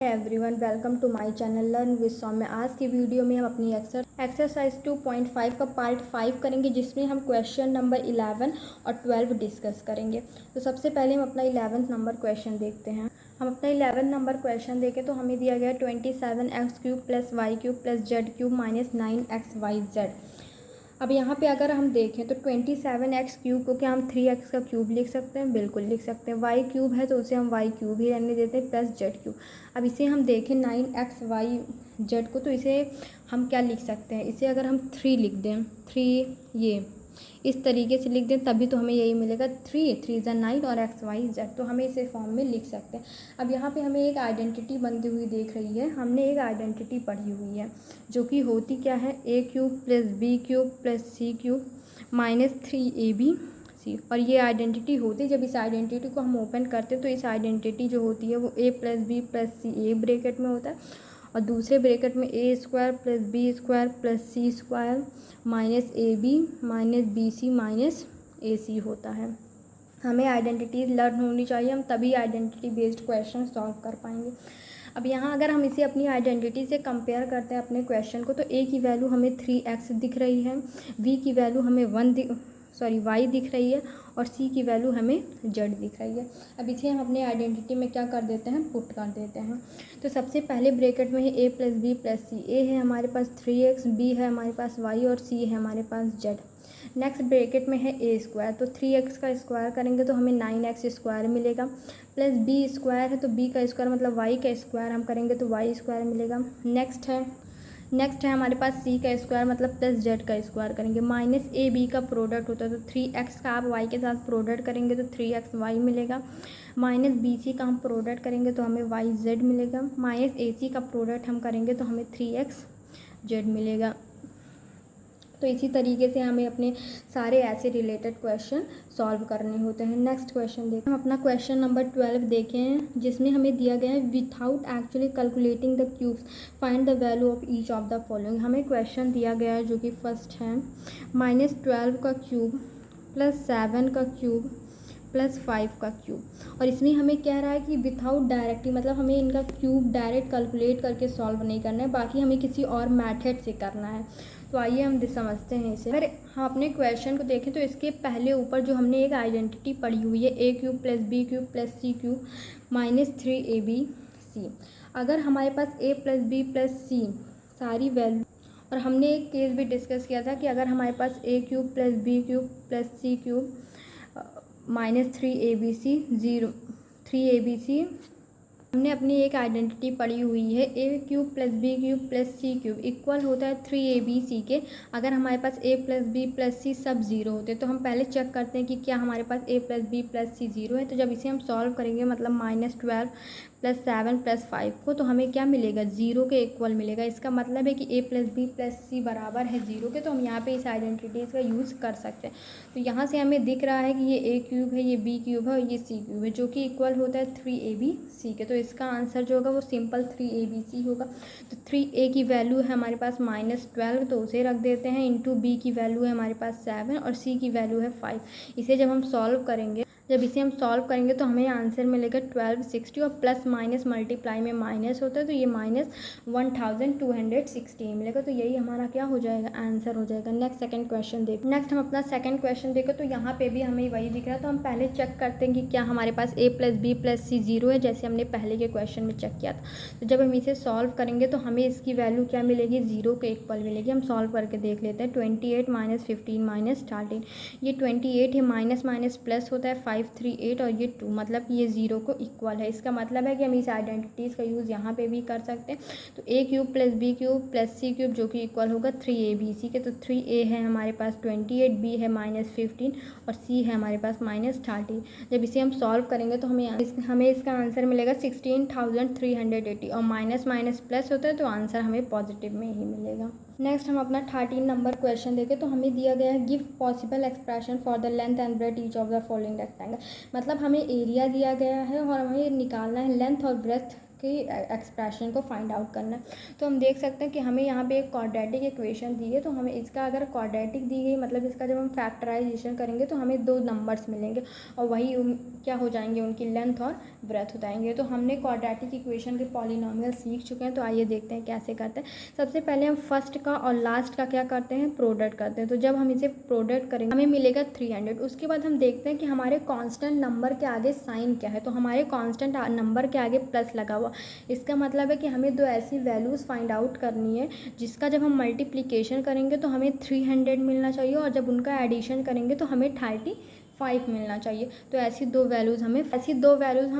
Everyone, welcome to my channel learn with Saumya. आज की video में हम अपनी एक्सरसाइज 2.5 का पार्ट 5 करेंगे, जिसमें हम क्वेश्चन नंबर 11 और 12 डिस्कस करेंगे। तो सबसे पहले हम अपना 11 नंबर क्वेश्चन देखते हैं। हम अपना 11 नंबर क्वेश्चन देखें तो हमें दिया गया 27x³ + y³ + z³ - 9xyz। अब यहाँ पे अगर हम देखें तो 27x³ को क्या हम 3x का क्यूब लिख सकते हैं? बिल्कुल लिख सकते हैं। y³ है तो उसे हम y³ ही रहने देते हैं प्लस z³। अब इसे हम देखें 9xyz को, तो इसे हम क्या लिख सकते हैं? इसे अगर हम 3 लिख दें, 3 ये इस तरीके से लिख दें, तभी तो हमें यही मिलेगा 3 × 9 और xyz, तो हमें इसे फॉर्म में लिख सकते हैं। अब यहाँ पे हमें एक आइडेंटिटी बनती हुई देख रही है। हमने एक आइडेंटिटी पढ़ी हुई है जो कि होती क्या है, a³ + b³ + c³ - 3abc। और ये आइडेंटिटी होती है, जब इस आइडेंटिटी को हम ओपन करते हैं तो इस आइडेंटिटी जो होती है वो a + b + c a bracket में होता है, और दूसरे ब्रैकेट में a² + b² + c² - ab - bc - ac होता है। हमें आइडेंटिटीज़ लर्न होनी चाहिए, हम तभी आइडेंटिटी बेस्ड क्वेश्चन सॉल्व कर पाएंगे। अब यहाँ अगर हम इसे अपनी आइडेंटिटी से कंपेयर करते हैं अपने क्वेश्चन को, तो a की वैल्यू हमें 3x दिख रही है, b की वैल्यू हमें y दिख रही है, और c की वैल्यू हमें z दिख रही है। अब इसे हम अपने आइडेंटिटी में क्या कर देते हैं, पुट कर देते हैं। तो सबसे पहले ब्रैकेट में है a + b + c। a है हमारे पास 3x, b है हमारे पास y और c है हमारे पास z। नेक्स्ट ब्रैकेट में है a², तो 3x का स्क्वायर करेंगे तो हमें 9x² मिलेगा, प्लस b² है तो b का स्क्वायर मतलब y का स्क्वायर हम करेंगे तो y² मिलेगा। नेक्स्ट है हमारे पास c का स्क्वायर मतलब प्लस z का स्क्वायर करेंगे, माइनस ab का प्रोडक्ट होता है तो 3x का आप y के साथ प्रोडक्ट करेंगे तो 3xy मिलेगा, माइनस bc का हम प्रोडक्ट करेंगे तो हमें yz मिलेगा, माइनस ac का प्रोडक्ट हम करेंगे तो हमें 3xz मिलेगा। तो इसी तरीके से हमें अपने सारे ऐसे रिलेटेड क्वेश्चन सॉल्व करने होते हैं। नेक्स्ट क्वेश्चन देखें। हम अपना क्वेश्चन नंबर 12 देखें हैं, जिसमें हमें दिया गया है without actually calculating the cubes find the value of each of the following. हमें क्वेश्चन दिया गया है जो कि फर्स्ट है -12 का क्यूब + 7 का क्यूब + 5 का क्यूब, और इसमें हमें कह रहा है कि विदाउट डायरेक्टली, मतलब हमें इनका क्यूब डायरेक्ट कैलकुलेट करके सॉल्व नहीं करना है, बाकी हमें किसी और मेथड से करना है। तो आइए हम समझते हैं इसे। अगर हम अपने क्वेश्चन को देखें तो इसके पहले ऊपर जो हमने एक आइडेंटिटी पढ़ी हुई है a³ + b³ + c³ - 3abc। अगर हमारे पास a + b + c सारी वैल्यू, और हमने एक केस भी डिस्कस किया था कि अगर हमारे पास a³ + b³ + c³ - 3abc हमने अपनी एक आइडेंटिटी पढ़ी हुई है a³ + b³ + c³ इक्वल होता है 3abc के। अगर हमारे पास a + b + c सब ज़ीरो होते हैं तो हम पहले चेक करते हैं कि क्या हमारे पास a + b + c ज़ीरो है। तो जब इसे हम सॉल्व करेंगे मतलब -12 + 7 + 5 को, तो हमें क्या मिलेगा, ज़ीरो के इक्वल मिलेगा। इसका मतलब है कि a + b + c बराबर है ज़ीरो के, तो हम यहाँ पे इस आइडेंटिटीज़ का यूज़ कर सकते हैं। तो यहाँ से हमें दिख रहा है कि ये a³ है, ये b³ है और ये c³ है, जो कि इक्वल होता है 3abc के। तो इसका आंसर जो होगा वो सिंपल 3abc होगा। तो 3a की वैल्यू है हमारे पास -12, तो उसे रख देते हैं, इंटू b की वैल्यू है हमारे पास 7 और c की वैल्यू है 5। इसे जब हम सॉल्व करेंगे तो हमें आंसर मिलेगा 1260, और प्लस माइनस मल्टीप्लाई में माइनस होता है तो ये -1260 मिलेगा। तो यही हमारा क्या हो जाएगा, आंसर हो जाएगा। नेक्स्ट सेकंड क्वेश्चन देखो। नेक्स्ट हम अपना सेकंड क्वेश्चन देखो, तो यहाँ पे भी हमें वही दिख रहा है। तो हम पहले चेक करते हैं कि क्या हमारे पास a + b + c ज़ीरो है, जैसे हमने पहले के क्वेश्चन में चेक किया था। तो जब हम इसे सॉल्व करेंगे तो हमें इसकी वैल्यू क्या मिलेगी, ज़ीरो के इक्वल मिलेगी। हम सॉल्व करके देख लेते हैं। 28 - 15 - 13, ये 28 है, माइनस माइनस प्लस होता है 5 3 8, और ये 2, मतलब कि ये ज़ीरो को इक्वल है। इसका मतलब है कि हम इस आइडेंटिटीज़ का यूज़ यहाँ पे भी कर सकते हैं। तो a³ + b³ + c³ जो कि इक्वल होगा 3abc के। तो 3a है हमारे पास 28, b है -15 और c है हमारे पास -30। जब इसे हम सॉल्व करेंगे तो हमें इसका आंसर मिलेगा 16,380, और माइनस माइनस प्लस होता है तो आंसर हमें पॉजिटिव में ही मिलेगा। नेक्स्ट हम अपना 13 नंबर क्वेश्चन देखें। तो हमें दिया गया है give possible expression for the length and breadth each of the following rectangle. मतलब हमें एरिया दिया गया है और हमें निकालना है लेंथ और ब्रेथ की एक्सप्रेशन को फाइंड आउट करना है। तो हम देख सकते हैं कि हमें यहाँ पे एक क्वाड्रेटिक इक्वेशन दी है, तो हमें इसका अगर क्वाड्रेटिक दी गई मतलब इसका जब हम फैक्टराइजेशन करेंगे तो हमें 2 नंबर्स मिलेंगे और वही क्या हो जाएंगे, उनकी लेंथ और ब्रेथ हो जाएंगे। तो हमने क्वाड्रेटिक इक्वेशन के पॉलिनॉमियल सीख चुके हैं, तो आइए देखते हैं कैसे करते हैं। सबसे पहले हम फर्स्ट का और लास्ट का क्या करते हैं, प्रोडक्ट करते हैं। तो जब हम इसे प्रोडक्ट करेंगे हमें मिलेगा 300। उसके बाद हम देखते हैं कि हमारे कांस्टेंट नंबर के आगे साइन क्या है। तो हमारे कांस्टेंट नंबर के आगे प्लस लगा हुआ, इसका मतलब है कि हमें 2 ऐसी वैल्यूज़ फाइंड आउट करनी है जिसका जब हम मल्टीप्लिकेशन करेंगे तो हमें 300 मिलना चाहिए और जब उनका एडिशन करेंगे तो हमें 35 मिलना चाहिए। तो ऐसी 2 वैल्यूज़ हम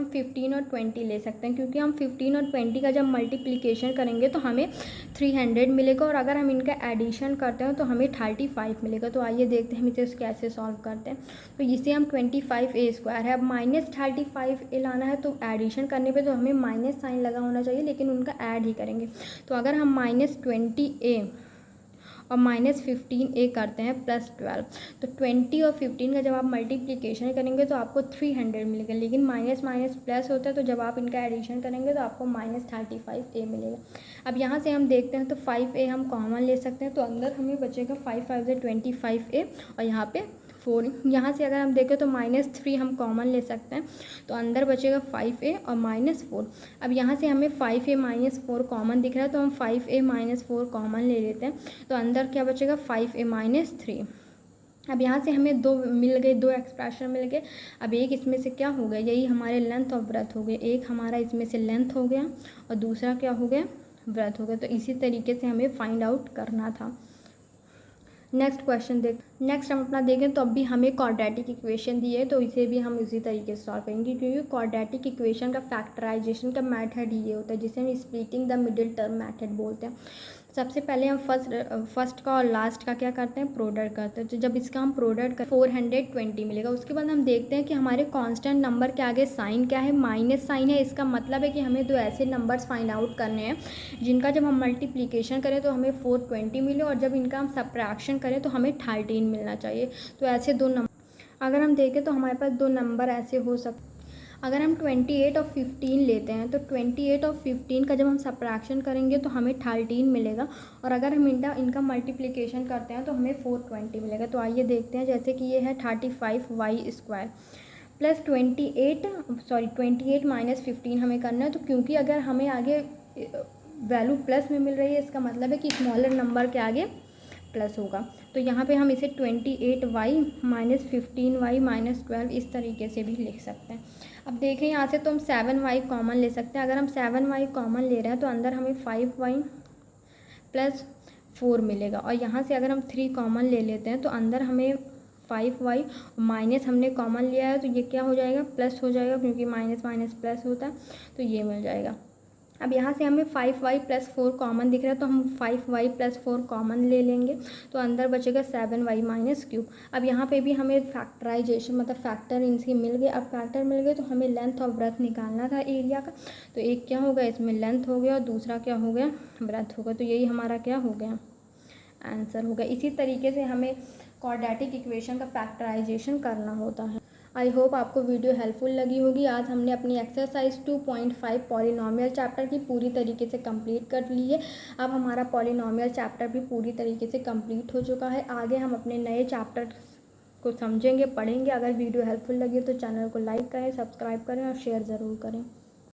15 और 20 ले सकते हैं, क्योंकि हम 15 और 20 का जब मल्टीप्लिकेशन करेंगे तो हमें 300 मिलेगा और अगर हम इनका एडिशन करते हैं तो हमें 35 मिलेगा। तो आइए देखते हैं हम इसे कैसे सॉल्व करते हैं। तो इसे हम 25a² है, अब -35a लाना है, तो एडिशन करने पे तो हमें माइनस साइन लगा होना चाहिए, लेकिन उनका ऐड ही करेंगे। तो अगर हम -20a और -15a करते हैं +12, तो 20 और 15 का जब आप मल्टीप्लिकेशन करेंगे तो आपको 300 मिलेगा, लेकिन माइनस माइनस प्लस होता है, तो जब आप इनका एडिशन करेंगे तो आपको -35a मिलेगा। अब यहाँ से हम देखते हैं तो 5a हम कॉमन ले सकते हैं, तो अंदर हमें बचेगा 5 5 से 25a और यहाँ पे 4। यहाँ से अगर हम देखें तो -3 हम कॉमन ले सकते हैं, तो अंदर बचेगा 5a और -4। अब यहाँ से हमें 5a -4 कॉमन दिख रहा है, तो हम 5a -4 कॉमन ले लेते हैं, तो अंदर क्या बचेगा 5a -3। अब यहाँ से हमें 2 मिल गए, 2 एक्सप्रेशन मिल गए। अब एक इसमें से क्या हो गया, यही हमारे लेंथ और ब्रेथ हो गए। एक हमारा इसमें से लेंथ हो गया और दूसरा क्या हो गया, ब्रेथ हो गया। तो इसी तरीके से हमें फाइंड आउट करना था। नेक्स्ट क्वेश्चन नेक्स्ट हम अपना देखें तो अब भी हमें क्वाड्रेटिक इक्वेशन दी है, तो इसे भी हम इसी तरीके से सॉल्व करेंगे, क्योंकि क्वाड्रेटिक इक्वेशन का फैक्टराइजेशन का मेथड ही ये होता है जिसे हम splitting the middle term method बोलते हैं। सबसे पहले हम फर्स्ट का और लास्ट का क्या करते हैं, प्रोडक्ट करते हैं। तो जब इसका हम प्रोडक्ट कर 420 मिलेगा। उसके बाद हम देखते हैं कि हमारे कांस्टेंट नंबर के आगे साइन क्या है, माइनस साइन है। इसका मतलब है कि हमें 2 ऐसे नंबर्स फाइंड आउट करने हैं जिनका जब हम मल्टीप्लिकेशन करें तो हमें 420 मिले और जब इनका हम सब्ट्रैक्शन करें तो हमें 13 मिलना चाहिए। तो ऐसे 2 नंबर अगर हम देखें तो हमारे पास 2 नंबर ऐसे हो सकते। अगर हम 28 और 15 लेते हैं तो 28 और 15 का जब हम सब्ट्रैक्शन करेंगे तो हमें 13 मिलेगा और अगर हम इनका मल्टीप्लिकेशन करते हैं तो हमें 420 मिलेगा। तो आइए देखते हैं, जैसे कि ये है 35y² प्लस 28 -15 हमें करना है। तो क्योंकि अगर हमें आगे वैल्यू प्लस में मिल रही है, इसका मतलब है कि स्मॉलर नंबर के आगे प्लस होगा। तो यहाँ पे हम इसे 28y -15y -12 इस तरीके से भी लिख सकते हैं। अब देखें यहाँ से तो हम 7y कॉमन ले सकते हैं। अगर हम 7y कॉमन ले रहे हैं तो अंदर हमें 5y + 4 मिलेगा और यहाँ से अगर हम 3 कॉमन ले लेते हैं तो अंदर हमें 5y माइनस हमने कॉमन लिया है, तो ये क्या हो जाएगा, प्लस हो जाएगा, क्योंकि माइनस माइनस प्लस होता है, तो ये मिल जाएगा। अब यहाँ से हमें 5y + 4 कॉमन दिख रहा है, तो हम 5y + 4 कॉमन ले लेंगे, तो अंदर बचेगा 7y -3। अब यहाँ पे भी हमें फैक्टराइजेशन मतलब फैक्टर इनसे मिल गए। अब फैक्टर मिल गए तो हमें लेंथ और ब्रेथ निकालना था एरिया का। तो एक क्या हो गया, इसमें लेंथ हो गया और दूसरा क्या हो गया, ब्रेथ हो गया। तो यही हमारा क्या हो गया, आंसर हो गया। इसी तरीके से हमें क्वाड्रेटिक इक्वेशन का फैक्टराइजेशन करना होता है। आई होप आपको वीडियो हेल्पफुल लगी होगी। आज हमने अपनी एक्सरसाइज 2.5 पॉलिनॉमियल चैप्टर की पूरी तरीके से कंप्लीट कर ली है। अब हमारा पॉलिनॉमियल चैप्टर भी पूरी तरीके से कंप्लीट हो चुका है। आगे हम अपने नए चैप्टर को समझेंगे, पढ़ेंगे। अगर वीडियो हेल्पफुल लगी तो चैनल को लाइक करें, सब्सक्राइब करें और शेयर ज़रूर करें।